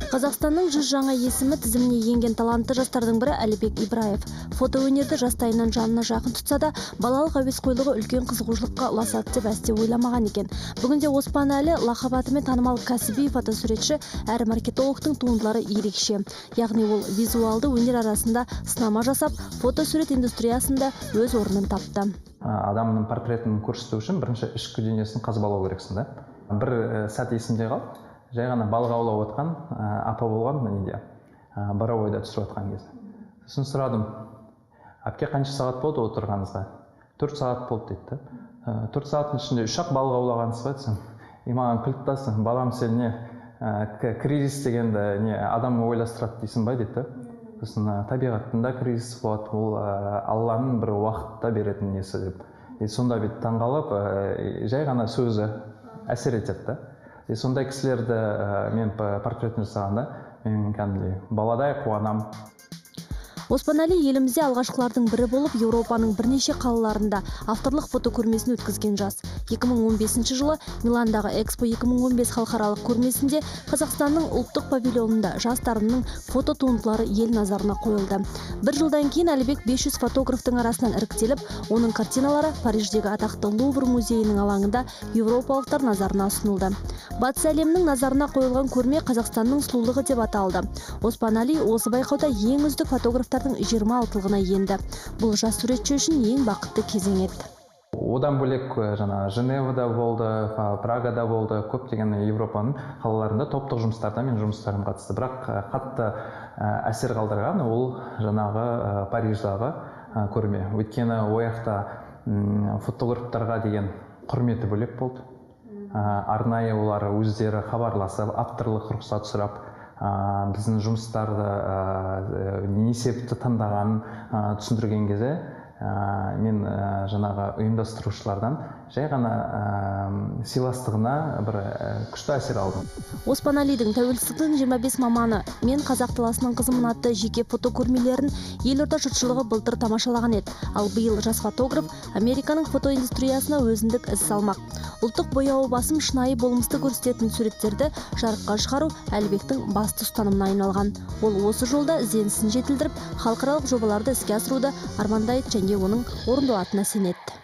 Қазақстанның 100 жаңа есімі тізіміне енген талантты жастардың бірі Әлібек Ибраев. Фотоөнерді жастайынан жанына жақын тұтса да, балалық әуесқойлығы үлкен қызығушылыққа ұласады деп әсте ойламаған екен. Бүгінде Оспанәлі лақап атымен танымал кәсіби фотосуретші әрі маркетологтың туындылары ерекше. Яғни ол визуалды өнер арасында сынама жасап, фотосурет индустриясында өз орнын тапты. Адамның портретін көрсету үшін бірінші ішкі дүниесін қазбалау керексің да. Бір сәт есімде қалды. Жай ғана балық аулап отқан апа болған неде Боровойда түсіріп отқан кезде. Сосын сұрадым, әпке қанша сағат болды отырғаныңызға? 4 сағат болды дейді. 4 сағаттың ішінде 3-ақ балық аулағансыз ба десем, маған күліп тастады, балам сен не кризис дегенді не адам ойластырады дейсің ба дейді. Сосын табиғаттың да кризис болады, ол Алланың бір уақытта беретін несі деп. Сонда бүйтіп таңғалып, жай ғана сөзі әсер етеді. Сондай кісілерді мен портретін жасағанда, мен кәдімгідей баладай қуанам. Оспанәлі елімізде алғашқылардың бірі болып, Еуропаның бірнеше қалаларында авторлық фото көрмесін өткізген жас. 2015 жылы Миландағы Экспо 2015 халықаралық көрмесінде Қазақстанның ұлттық павильонында жас дарынның фото туындылары ел назарына қойылды. Бір жылдан кейін Әлібек 500 фотографтың арасынан іріктеліп, оның картиналары Париждегі атақты Лувр музейінің алаңында еуропалықтар назарына ұсынылды. Батыс әлемнің назарына қойылған көрме Қазақстанның сұлулығы деп аталды. Оспанәлі осы байқауда ең үздік фотографтардың 26-лығына енді. Бұл жас суретші үшін ең бақытты кезең еді. Одан бөлек Женевада болды, Прагада болды, көптеген Европаның қалаларында топтық жұмыстарда мен жұмыстарым қатысты. Бірақ қатты әсер қалдырған ол жаңағы Париждағы көрме. Өйткені ояқта фотографтарға деген құрметі бөлек болды. Арнайы олар өздері хабарласып, авторлық рұқсат сұрап, біздің жұмыстарды не себепті таңдағанын түсіндірген кезде мен жаңағы ұйымдастырушылардан жай ғана сыйластығына бір күшті әсер алдым. Оспанәлидің тәуелсіздіктің 25 маманы мен қазақ даласының қызымын атты жеке фотокөрмелерін елорда жұртшылығы былтыр тамашалаған еді. Ал биыл жас фотограф Американың фотоиндустриясына өзіндік із салмақ. Ұлттық бояуы басым шынайы болмысты көрсететін суреттерді жарыққа шығару Әлібектің басты ұстанымына айналған. Ол осы жолда ізденісін жетілдіріп, халықаралық жобаларды іске асыруды армандайды және оның орындалатынына сенеді.